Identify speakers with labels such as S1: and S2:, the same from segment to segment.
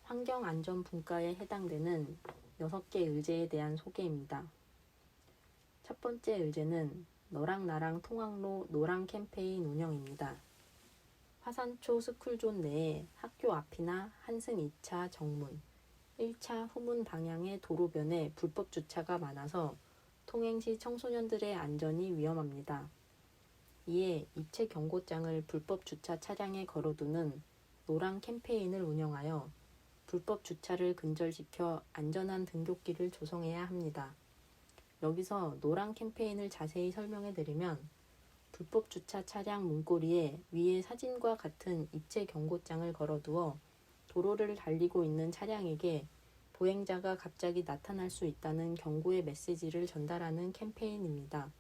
S1: 환경안전분과에 해당되는 6개 의제에 대한 소개입니다. 첫 번째 의제는 너랑 나랑 통학로 노랑 캠페인 운영입니다. 화산초 스쿨존 내에 학교 앞이나 한승 2차 정문, 1차 후문 방향의 도로변에 불법 주차가 많아서 통행 시 청소년들의 안전이 위험합니다. 이에 입체 경고장을 불법 주차 차량에 걸어두는 노랑 캠페인을 운영하여 불법 주차를 근절시켜 안전한 등굣길을 조성해야 합니다. 여기서 노랑 캠페인을 자세히 설명해 드리면 불법 주차 차량 문고리에 위에 사진과 같은 입체 경고장을 걸어두어 도로를 달리고 있는 차량에게 보행자가 갑자기 나타날 수 있다는 경고의 메시지를 전달하는 캠페인입니다.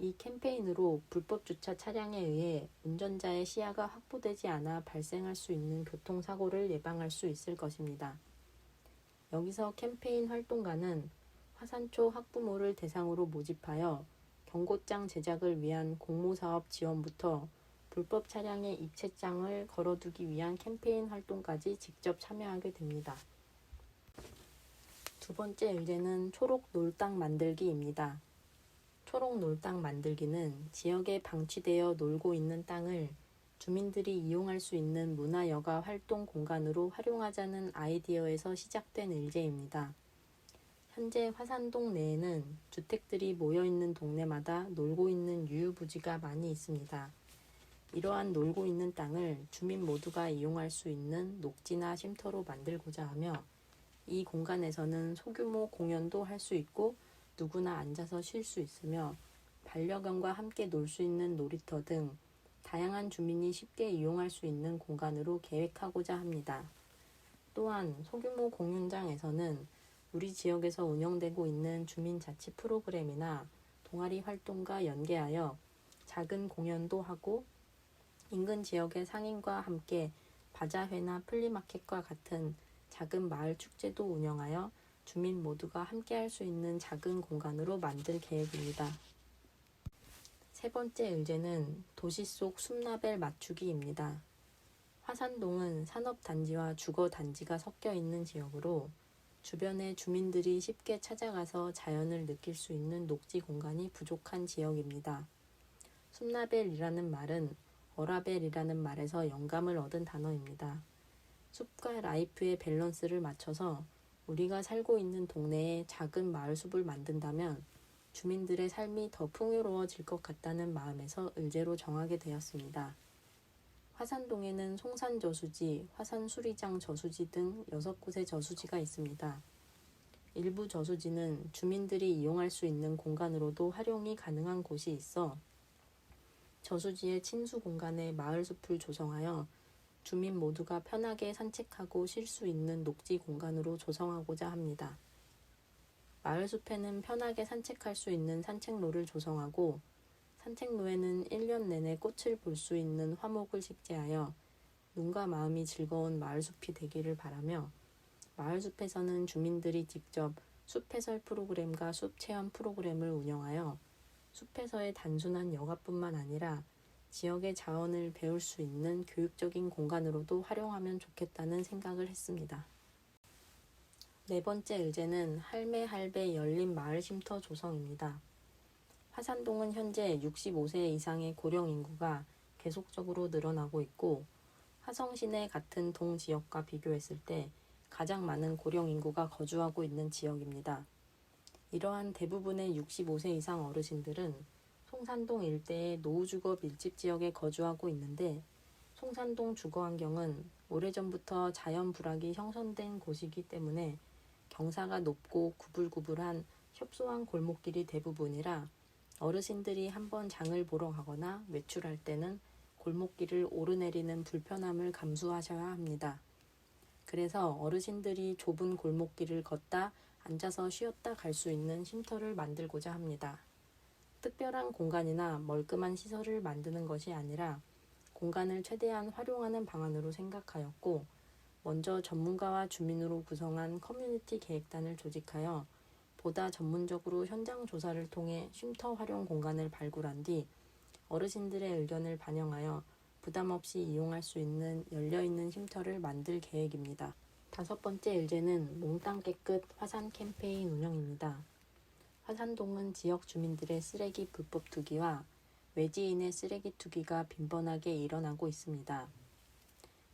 S1: 이 캠페인으로 불법 주차 차량에 의해 운전자의 시야가 확보되지 않아 발생할 수 있는 교통사고를 예방할 수 있을 것입니다. 여기서 캠페인 활동가는 화산초 학부모를 대상으로 모집하여 경고장 제작을 위한 공모사업 지원부터 불법 차량에 입체장을 걸어두기 위한 캠페인 활동까지 직접 참여하게 됩니다. 두 번째 의제는 초록 놀당 만들기입니다. 초록 놀당 만들기는 지역에 방치되어 놀고 있는 땅을 주민들이 이용할 수 있는 문화여가 활동 공간으로 활용하자는 아이디어에서 시작된 의제입니다. 현재 화산동 내에는 주택들이 모여있는 동네마다 놀고 있는 유유부지가 많이 있습니다. 이러한 놀고 있는 땅을 주민 모두가 이용할 수 있는 녹지나 쉼터로 만들고자 하며 이 공간에서는 소규모 공연도 할 수 있고 누구나 앉아서 쉴 수 있으며 반려견과 함께 놀 수 있는 놀이터 등 다양한 주민이 쉽게 이용할 수 있는 공간으로 계획하고자 합니다. 또한 소규모 공연장에서는 우리 지역에서 운영되고 있는 주민자치 프로그램이나 동아리 활동과 연계하여 작은 공연도 하고 인근 지역의 상인과 함께 바자회나 플리마켓과 같은 작은 마을 축제도 운영하여 주민 모두가 함께 할 수 있는 작은 공간으로 만들 계획입니다. 세 번째 의제는 도시 속 숲라벨 맞추기입니다. 화산동은 산업단지와 주거단지가 섞여 있는 지역으로 주변에 주민들이 쉽게 찾아가서 자연을 느낄 수 있는 녹지 공간이 부족한 지역입니다. 숲라벨이라는 말은 어라벨이라는 말에서 영감을 얻은 단어입니다. 숲과 라이프의 밸런스를 맞춰서 우리가 살고 있는 동네에 작은 마을 숲을 만든다면 주민들의 삶이 더 풍요로워질 것 같다는 마음에서 의제로 정하게 되었습니다. 화산동에는 송산저수지, 화산수리장 저수지 등 6곳의 저수지가 있습니다. 일부 저수지는 주민들이 이용할 수 있는 공간으로도 활용이 가능한 곳이 있어 저수지의 친수 공간에 마을숲을 조성하여 주민 모두가 편하게 산책하고 쉴 수 있는 녹지 공간으로 조성하고자 합니다. 마을숲에는 편하게 산책할 수 있는 산책로를 조성하고 산책로에는 1년 내내 꽃을 볼 수 있는 화목을 식재하여 눈과 마음이 즐거운 마을숲이 되기를 바라며 마을숲에서는 주민들이 직접 숲해설 프로그램과 숲체험 프로그램을 운영하여 숲에서의 단순한 여가뿐만 아니라 지역의 자원을 배울 수 있는 교육적인 공간으로도 활용하면 좋겠다는 생각을 했습니다. 네 번째 의제는 할매 할배 열린 마을 쉼터 조성입니다. 화산동은 현재 65세 이상의 고령 인구가 계속적으로 늘어나고 있고 화성 시내 같은 동지역과 비교했을 때 가장 많은 고령 인구가 거주하고 있는 지역입니다. 이러한 대부분의 65세 이상 어르신들은 송산동 일대의 노후주거 밀집 지역에 거주하고 있는데 송산동 주거환경은 오래전부터 자연 불악이 형성된 곳이기 때문에 경사가 높고 구불구불한 협소한 골목길이 대부분이라 어르신들이 한번 장을 보러 가거나 외출할 때는 골목길을 오르내리는 불편함을 감수하셔야 합니다. 그래서 어르신들이 좁은 골목길을 걷다 앉아서 쉬었다 갈 수 있는 쉼터를 만들고자 합니다. 특별한 공간이나 멀끔한 시설을 만드는 것이 아니라 공간을 최대한 활용하는 방안으로 생각하였고 먼저 전문가와 주민으로 구성한 커뮤니티 계획단을 조직하여 보다 전문적으로 현장 조사를 통해 쉼터 활용 공간을 발굴한 뒤 어르신들의 의견을 반영하여 부담 없이 이용할 수 있는 열려있는 쉼터를 만들 계획입니다. 5번째 일제는 몽땅 깨끗 화산 캠페인 운영입니다. 화산동은 지역 주민들의 쓰레기 불법 투기와 외지인의 쓰레기 투기가 빈번하게 일어나고 있습니다.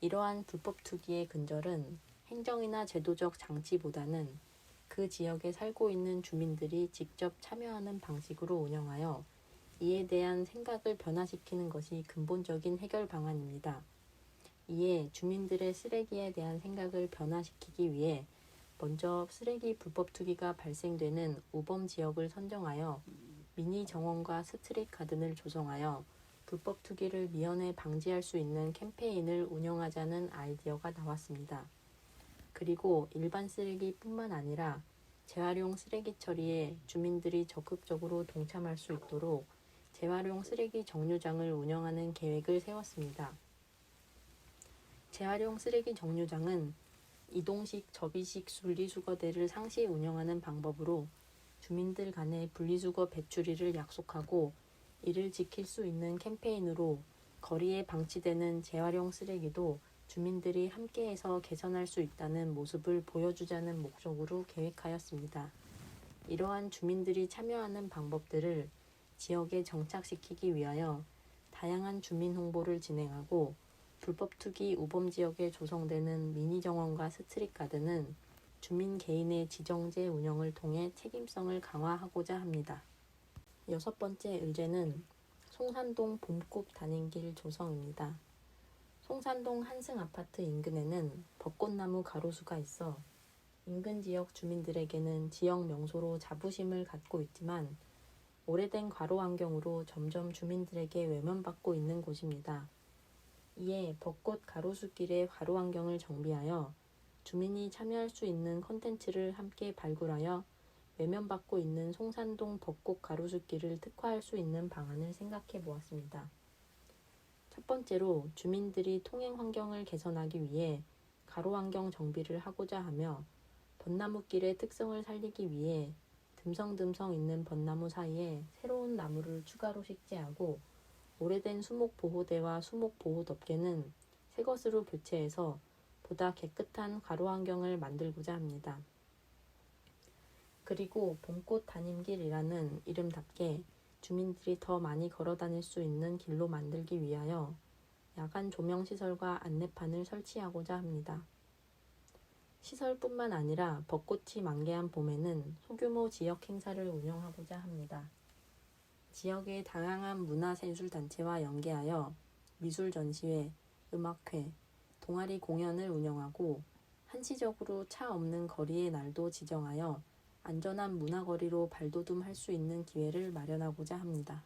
S1: 이러한 불법 투기의 근절은 행정이나 제도적 장치보다는 그 지역에 살고 있는 주민들이 직접 참여하는 방식으로 운영하여 이에 대한 생각을 변화시키는 것이 근본적인 해결 방안입니다. 이에 주민들의 쓰레기에 대한 생각을 변화시키기 위해 먼저 쓰레기 불법 투기가 발생되는 우범 지역을 선정하여 미니 정원과 스트릿 가든을 조성하여 불법 투기를 미연에 방지할 수 있는 캠페인을 운영하자는 아이디어가 나왔습니다. 그리고 일반 쓰레기뿐만 아니라 재활용 쓰레기 처리에 주민들이 적극적으로 동참할 수 있도록 재활용 쓰레기 정류장을 운영하는 계획을 세웠습니다. 재활용 쓰레기 정류장은 이동식 접이식 분리수거대를 상시 운영하는 방법으로 주민들 간의 분리수거 배출일을 약속하고 이를 지킬 수 있는 캠페인으로 거리에 방치되는 재활용 쓰레기도 주민들이 함께해서 개선할 수 있다는 모습을 보여주자는 목적으로 계획하였습니다. 이러한 주민들이 참여하는 방법들을 지역에 정착시키기 위하여 다양한 주민 홍보를 진행하고 불법 투기 우범 지역에 조성되는 미니 정원과 스트릿 가든은 주민 개인의 지정제 운영을 통해 책임성을 강화하고자 합니다. 6번째 의제는 송산동 봄꽃 다닌길 조성입니다. 송산동 한승 아파트 인근에는 벚꽃나무 가로수가 있어 인근 지역 주민들에게는 지역 명소로 자부심을 갖고 있지만 오래된 가로 환경으로 점점 주민들에게 외면받고 있는 곳입니다. 이에 벚꽃 가로수길의 가로 환경을 정비하여 주민이 참여할 수 있는 콘텐츠를 함께 발굴하여 외면받고 있는 송산동 벚꽃 가로수길을 특화할 수 있는 방안을 생각해 보았습니다. 첫 번째로 주민들이 통행 환경을 개선하기 위해 가로 환경 정비를 하고자 하며 벚나무길의 특성을 살리기 위해 듬성듬성 있는 벚나무 사이에 새로운 나무를 추가로 식재하고 오래된 수목보호대와 수목보호덮개는 새 것으로 교체해서 보다 깨끗한 가로 환경을 만들고자 합니다. 그리고 봄꽃 다님길이라는 이름답게 주민들이 더 많이 걸어 다닐 수 있는 길로 만들기 위하여 야간 조명시설과 안내판을 설치하고자 합니다. 시설뿐만 아니라 벚꽃이 만개한 봄에는 소규모 지역 행사를 운영하고자 합니다. 지역의 다양한 문화예술단체와 연계하여 미술 전시회, 음악회, 동아리 공연을 운영하고 한시적으로 차 없는 거리의 날도 지정하여 안전한 문화거리로 발돋움할 수 있는 기회를 마련하고자 합니다.